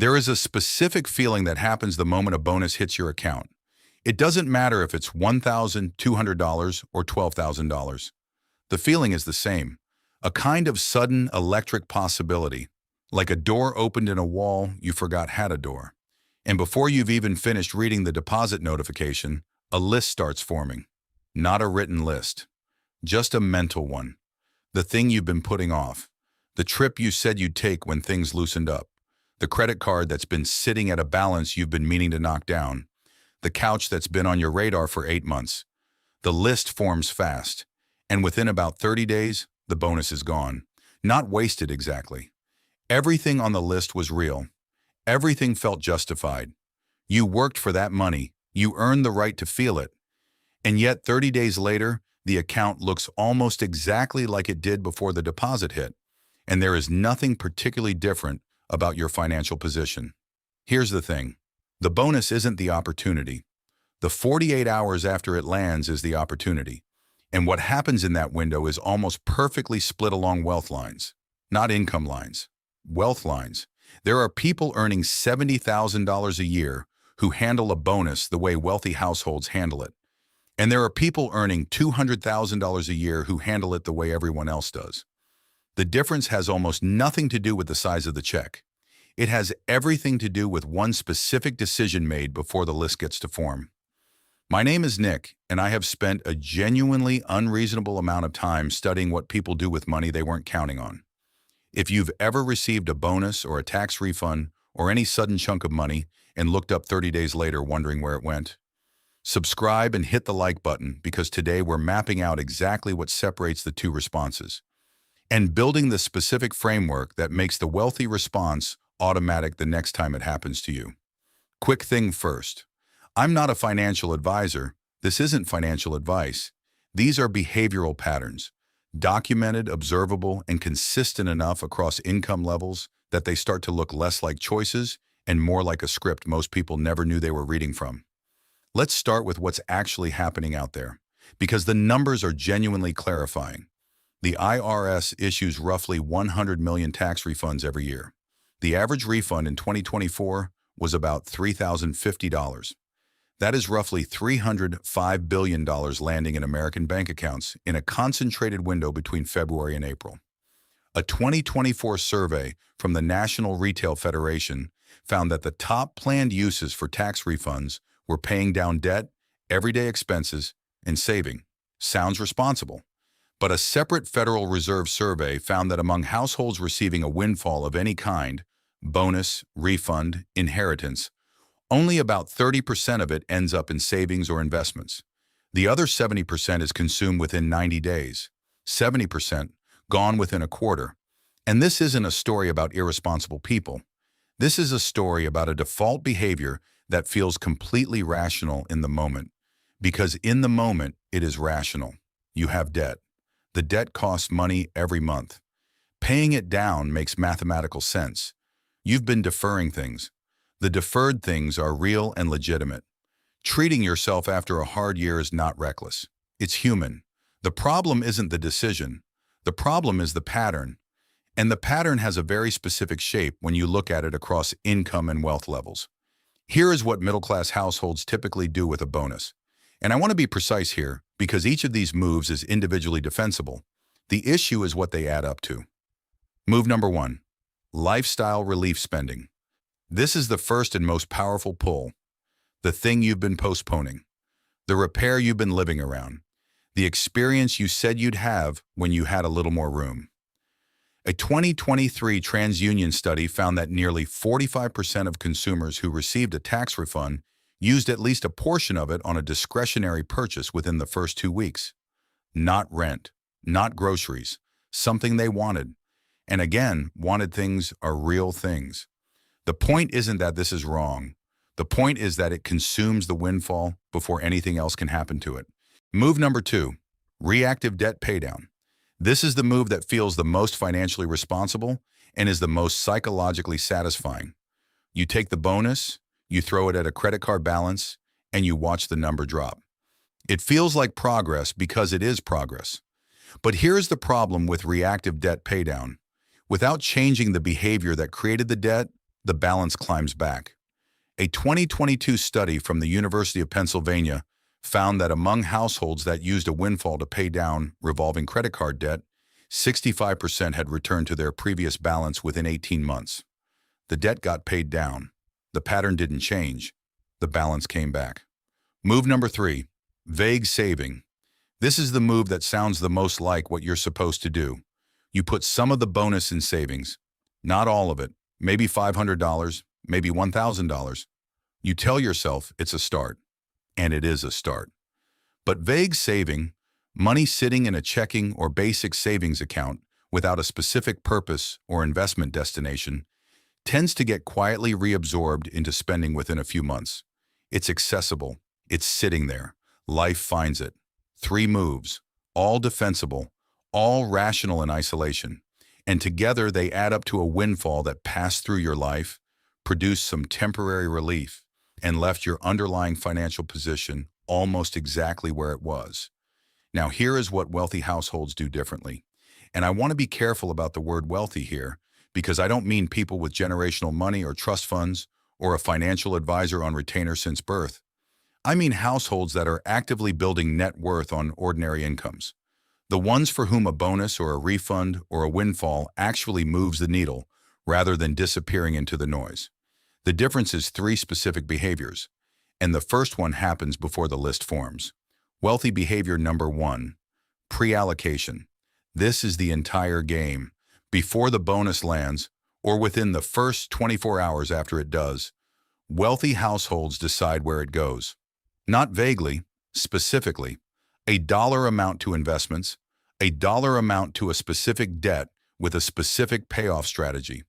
There is a specific feeling that happens the moment a bonus hits your account. It doesn't matter if it's $1,200 or $12,000. The feeling is the same. A kind of sudden electric possibility, like a door opened in a wall you forgot had a door. And before you've even finished reading the deposit notification, a list starts forming. Not a written list, just a mental one. The thing you've been putting off. The trip you said you'd take when things loosened up. The credit card that's been sitting at a balance you've been meaning to knock down. The couch that's been on your radar for 8 months. The list forms fast, and within about 30 days, the bonus is gone. Not wasted exactly. Everything on the list was real. Everything felt justified. You worked for that money. You earned the right to feel it. And yet 30 days later, the account looks almost exactly like it did before the deposit hit, and there is nothing particularly different about your financial position. Here's the thing. The bonus isn't the opportunity. The 48 hours after it lands is the opportunity. And what happens in that window is almost perfectly split along wealth lines, not income lines. Wealth lines. There are people earning $70,000 a year who handle a bonus the way wealthy households handle it. And there are people earning $200,000 a year who handle it the way everyone else does. The difference has almost nothing to do with the size of the check. It has everything to do with one specific decision made before the list gets to form. My name is Nick, and I have spent a genuinely unreasonable amount of time studying what people do with money they weren't counting on. If you've ever received a bonus or a tax refund or any sudden chunk of money and looked up 30 days later wondering where it went, subscribe and hit the like button, because today we're mapping out exactly what separates the two responses and building the specific framework that makes the wealthy response automatic the next time it happens to you. Quick thing first. I'm not a financial advisor. This isn't financial advice. These are behavioral patterns, documented, observable, and consistent enough across income levels that they start to look less like choices and more like a script most people never knew they were reading from. Let's start with what's actually happening out there, because the numbers are genuinely clarifying. The IRS issues roughly 100 million tax refunds every year. The average refund in 2024 was about $3,050. That is roughly $305 billion landing in American bank accounts in a concentrated window between February and April. A 2024 survey from the National Retail Federation found that the top planned uses for tax refunds were paying down debt, everyday expenses, and saving. Sounds responsible. But a separate Federal Reserve survey found that among households receiving a windfall of any kind, bonus, refund, inheritance, only about 30% of it ends up in savings or investments. The other 70% is consumed within 90 days, 70% gone within a quarter. And this isn't a story about irresponsible people. This is a story about a default behavior that feels completely rational in the moment. Because in the moment, it is rational. You have debt. The debt costs money every month. Paying it down makes mathematical sense. You've been deferring things. The deferred things are real and legitimate. Treating yourself after a hard year is not reckless. It's human. The problem isn't the decision. The problem is the pattern. And the pattern has a very specific shape when you look at it across income and wealth levels. Here is what middle-class households typically do with a bonus. And I want to be precise here, because each of these moves is individually defensible. The issue is what they add up to. Move number 1, lifestyle relief spending. This is the first and most powerful pull. The thing you've been postponing. The repair you've been living around. The experience you said you'd have when you had a little more room. A 2023 TransUnion study found that nearly 45% of consumers who received a tax refund used at least a portion of it on a discretionary purchase within the first 2 weeks. Not rent, not groceries, something they wanted. And again, wanted things are real things. The point isn't that this is wrong. The point is that it consumes the windfall before anything else can happen to it. Move number 2, reactive debt paydown. This is the move that feels the most financially responsible and is the most psychologically satisfying. You take the bonus, you throw it at a credit card balance, and you watch the number drop. It feels like progress because it is progress. But here's the problem with reactive debt paydown. Without changing the behavior that created the debt, the balance climbs back. A 2022 study from the University of Pennsylvania found that among households that used a windfall to pay down revolving credit card debt, 65% had returned to their previous balance within 18 months. The debt got paid down. The pattern didn't change. The balance came back. Move number 3, vague saving. This is the move that sounds the most like what you're supposed to do. You put some of the bonus in savings, not all of it, maybe $500, maybe $1,000. You tell yourself it's a start, and it is a start. But vague saving, money sitting in a checking or basic savings account without a specific purpose or investment destination, tends to get quietly reabsorbed into spending within a few months. It's accessible. It's sitting there. Life finds it. 3 moves, all defensible, all rational in isolation, and together they add up to a windfall that passed through your life, produced some temporary relief, and left your underlying financial position almost exactly where it was. Now, here is what wealthy households do differently. And I want to be careful about the word wealthy here, because I don't mean people with generational money or trust funds or a financial advisor on retainer since birth. I mean households that are actively building net worth on ordinary incomes. The ones for whom a bonus or a refund or a windfall actually moves the needle rather than disappearing into the noise. The difference is 3 specific behaviors, and the first one happens before the list forms. Wealthy behavior number 1, pre-allocation. This is the entire game. Before the bonus lands, or within the first 24 hours after it does, wealthy households decide where it goes. Not vaguely, specifically. A dollar amount to investments, a dollar amount to a specific debt with a specific payoff strategy,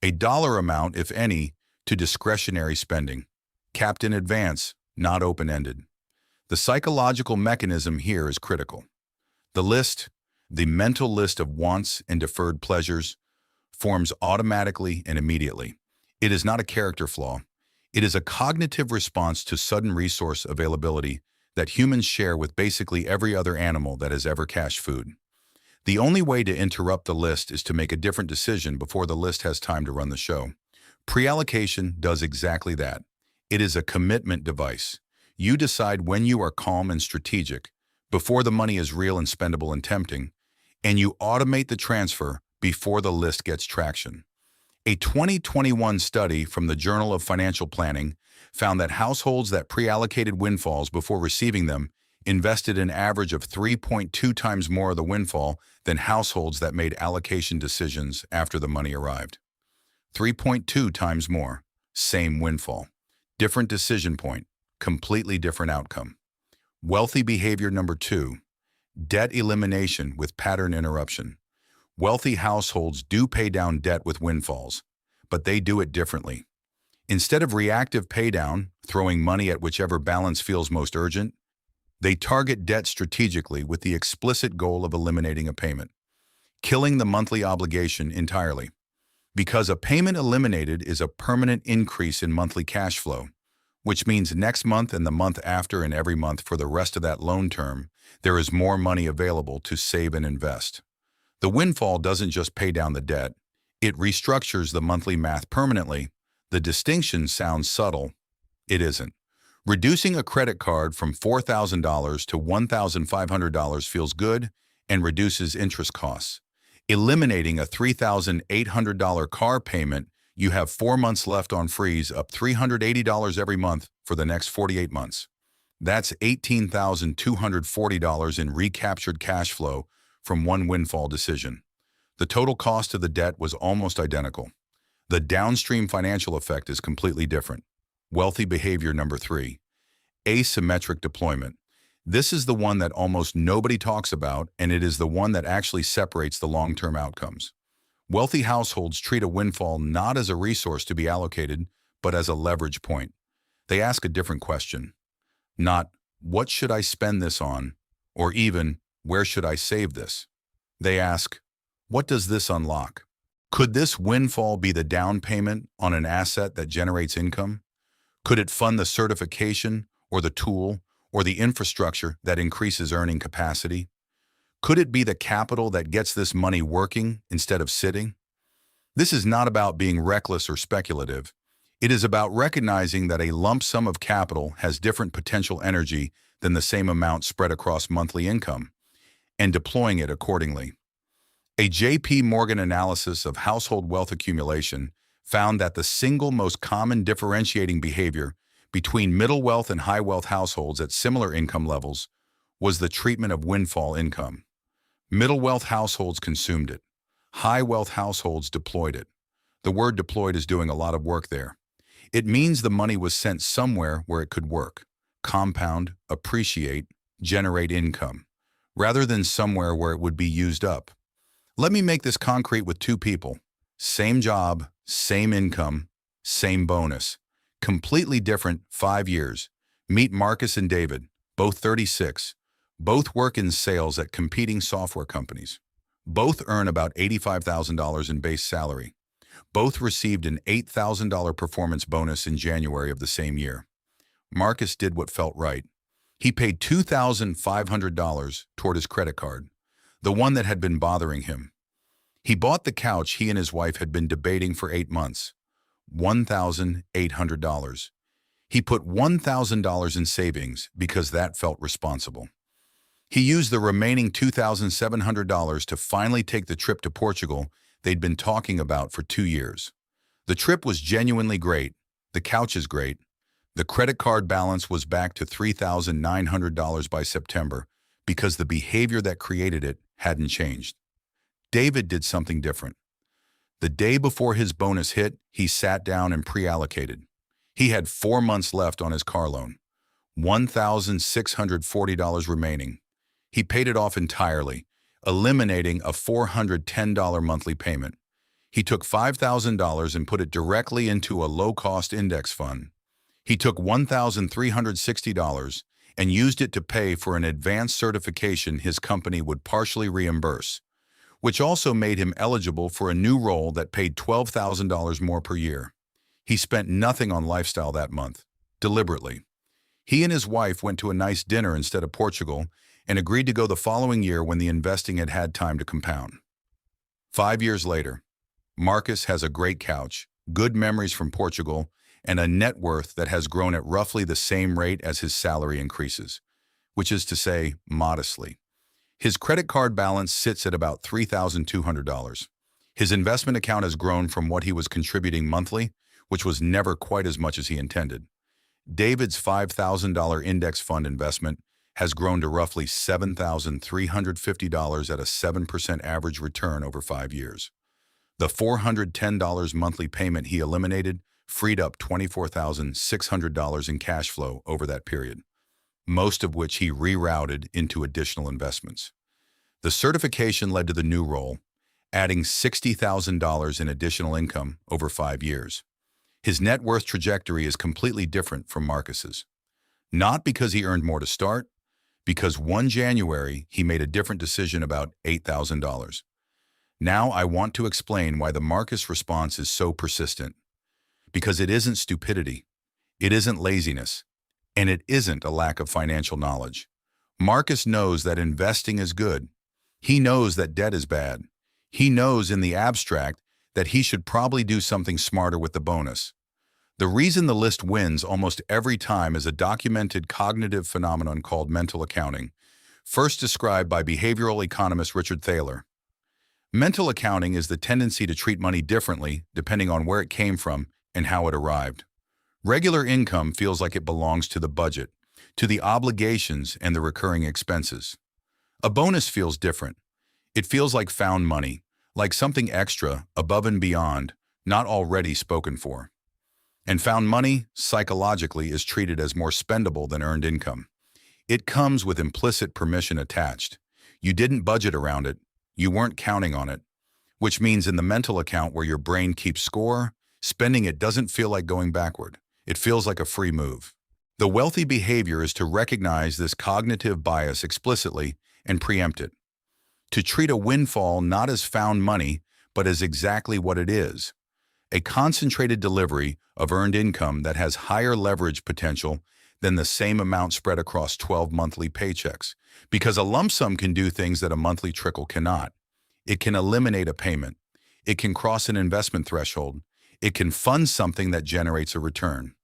a dollar amount, if any, to discretionary spending, capped in advance, not open-ended. The psychological mechanism here is critical. The list, the mental list of wants and deferred pleasures, forms automatically and immediately. It is not a character flaw. It is a cognitive response to sudden resource availability that humans share with basically every other animal that has ever cached food. The only way to interrupt the list is to make a different decision before the list has time to run the show. Pre-allocation does exactly that. It is a commitment device. You decide when you are calm and strategic, before the money is real and spendable and tempting, and you automate the transfer before the list gets traction. A 2021 study from the Journal of Financial Planning found that households that pre-allocated windfalls before receiving them invested an average of 3.2 times more of the windfall than households that made allocation decisions after the money arrived. 3.2 times more, same windfall. Different decision point, completely different outcome. Wealthy behavior number 2, debt elimination with pattern interruption. Wealthy households do pay down debt with windfalls, but they do it differently. Instead of reactive paydown, throwing money at whichever balance feels most urgent, they target debt strategically with the explicit goal of eliminating a payment, killing the monthly obligation entirely. Because a payment eliminated is a permanent increase in monthly cash flow, which means next month and the month after and every month for the rest of that loan term, there is more money available to save and invest. The windfall doesn't just pay down the debt, it restructures the monthly math permanently. The distinction sounds subtle. It isn't. Reducing a credit card from $4,000 to $1,500 feels good and reduces interest costs. Eliminating a $3,800 car payment, you have 4 months left on freeze, up $380 every month for the next 48 months. That's $18,240 in recaptured cash flow from one windfall decision. The total cost of the debt was almost identical. The downstream financial effect is completely different. Wealthy behavior number 3, asymmetric deployment. This is the one that almost nobody talks about, and it is the one that actually separates the long-term outcomes. Wealthy households treat a windfall not as a resource to be allocated, but as a leverage point. They ask a different question. Not, what should I spend this on? Or even, where should I save this? They ask, what does this unlock? Could this windfall be the down payment on an asset that generates income? Could it fund the certification or the tool or the infrastructure that increases earning capacity? Could it be the capital that gets this money working instead of sitting? This is not about being reckless or speculative. It is about recognizing that a lump sum of capital has different potential energy than the same amount spread across monthly income, and deploying it accordingly. A J.P. Morgan analysis of household wealth accumulation found that the single most common differentiating behavior between middle wealth and high wealth households at similar income levels was the treatment of windfall income. Middle wealth households consumed it. High wealth households deployed it. The word deployed is doing a lot of work there. It means the money was sent somewhere where it could work, compound, appreciate, generate income, rather than somewhere where it would be used up. Let me make this concrete with two people. Same job, same income, same bonus. Completely different 5 years. Meet Marcus and David, both 36. Both work in sales at competing software companies. Both earn about $85,000 in base salary. Both received an $8,000 performance bonus in January of the same year. Marcus did what felt right. He paid $2,500 toward his credit card, the one that had been bothering him. He bought the couch he and his wife had been debating for 8 months, $1,800. He put $1,000 in savings because that felt responsible. He used the remaining $2,700 to finally take the trip to Portugal they'd been talking about for 2 years. The trip was genuinely great. The couch is great. The credit card balance was back to $3,900 by September because the behavior that created it hadn't changed. David did something different. The day before his bonus hit, he sat down and pre-allocated. He had 4 months left on his car loan, $1,640 remaining. He paid it off entirely, eliminating a $410 monthly payment. He took $5,000 and put it directly into a low-cost index fund. He took $1,360 and used it to pay for an advanced certification his company would partially reimburse, which also made him eligible for a new role that paid $12,000 more per year. He spent nothing on lifestyle that month, deliberately. He and his wife went to a nice dinner instead of Portugal and agreed to go the following year when the investing had had time to compound. 5 years later, Marcus has a great couch, good memories from Portugal, and a net worth that has grown at roughly the same rate as his salary increases, which is to say, modestly. His credit card balance sits at about $3,200. His investment account has grown from what he was contributing monthly, which was never quite as much as he intended. David's $5,000 index fund investment has grown to roughly $7,350 at a 7% average return over 5 years. The $410 monthly payment he eliminated freed up $24,600 in cash flow over that period, most of which he rerouted into additional investments. The certification led to the new role, adding $60,000 in additional income over 5 years. His net worth trajectory is completely different from Marcus's. Not because he earned more to start, because one January he made a different decision about $8,000. Now I want to explain why the Marcus response is so persistent. Because it isn't stupidity, it isn't laziness, and it isn't a lack of financial knowledge. Marcus knows that investing is good. He knows that debt is bad. He knows in the abstract that he should probably do something smarter with the bonus. The reason the list wins almost every time is a documented cognitive phenomenon called mental accounting, first described by behavioral economist Richard Thaler. Mental accounting is the tendency to treat money differently depending on where it came from and how it arrived. Regular income feels like it belongs to the budget, to the obligations and the recurring expenses. A bonus feels different. It feels like found money, like something extra, above and beyond, not already spoken for. And found money, psychologically, is treated as more spendable than earned income. It comes with implicit permission attached. You didn't budget around it. You weren't counting on it. Which means in the mental account where your brain keeps score, spending it doesn't feel like going backward. It feels like a free move. The wealthy behavior is to recognize this cognitive bias explicitly and preempt it. To treat a windfall not as found money, but as exactly what it is. A concentrated delivery of earned income that has higher leverage potential than the same amount spread across 12 monthly paychecks. Because a lump sum can do things that a monthly trickle cannot. It can eliminate a payment. It can cross an investment threshold. It can fund something that generates a return.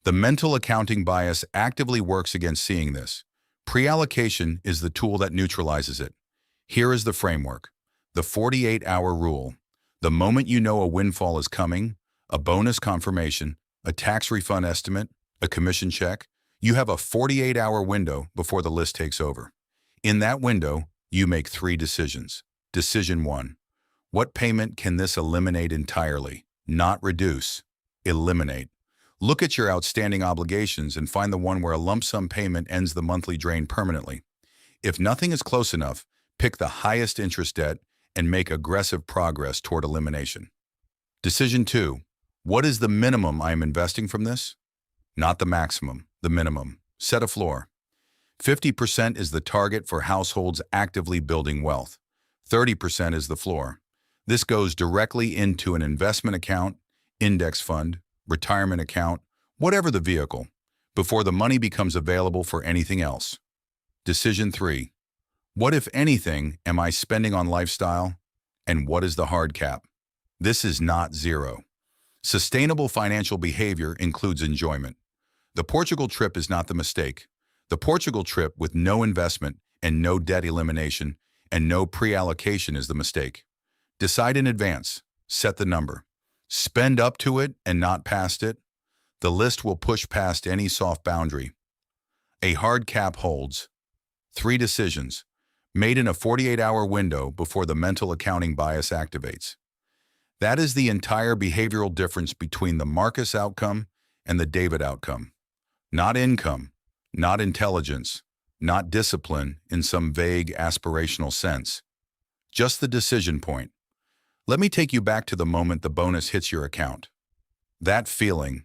The mental accounting bias actively works against seeing this. Pre-allocation is the tool that neutralizes it. Here is the framework. The 48-hour rule. The moment you know a windfall is coming, a bonus confirmation, a tax refund estimate, a commission check, you have a 48-hour window before the list takes over. In that window, you make 3 decisions. Decision 1. What payment can this eliminate entirely? Not reduce. Eliminate. Look at your outstanding obligations and find the one where a lump sum payment ends the monthly drain permanently. If nothing is close enough, pick the highest interest debt and make aggressive progress toward elimination. Decision 2. What is the minimum I am investing from this? Not the maximum, the minimum. Set a floor. 50% is the target for households actively building wealth. 30% is the floor. This goes directly into an investment account, index fund, retirement account, whatever the vehicle, before the money becomes available for anything else. Decision 3. What, if anything, am I spending on lifestyle? And what is the hard cap? This is not zero. Sustainable financial behavior includes enjoyment. The Portugal trip is not the mistake. The Portugal trip with no investment and no debt elimination and no pre-allocation is the mistake. Decide in advance. Set the number. Spend up to it and not past it. The list will push past any soft boundary. A hard cap holds. 3 decisions, made in a 48-hour window before the mental accounting bias activates. That is the entire behavioral difference between the Marcus outcome and the David outcome. Not income, not intelligence, not discipline in some vague aspirational sense. Just the decision point. Let me take you back to the moment the bonus hits your account. That feeling,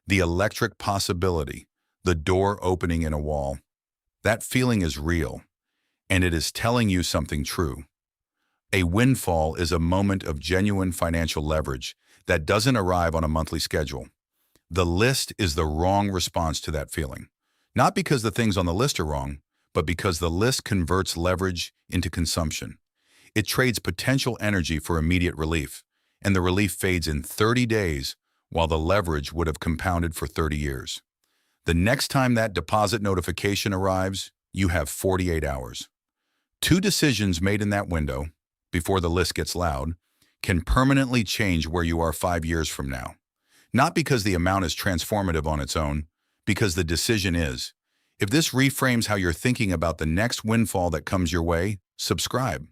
the electric possibility, the door opening in a wall, that feeling is real, and it is telling you something true. A windfall is a moment of genuine financial leverage that doesn't arrive on a monthly schedule. The list is the wrong response to that feeling. Not because the things on the list are wrong, but because the list converts leverage into consumption. It trades potential energy for immediate relief, and the relief fades in 30 days while the leverage would have compounded for 30 years. The next time that deposit notification arrives, you have 48 hours. 2 decisions made in that window, before the list gets loud, can permanently change where you are 5 years from now. Not because the amount is transformative on its own, because the decision is. If this reframes how you're thinking about the next windfall that comes your way, subscribe.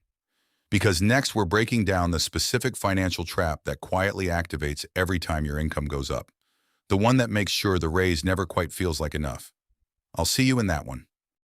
Because next we're breaking down the specific financial trap that quietly activates every time your income goes up. The one that makes sure the raise never quite feels like enough. I'll see you in that one.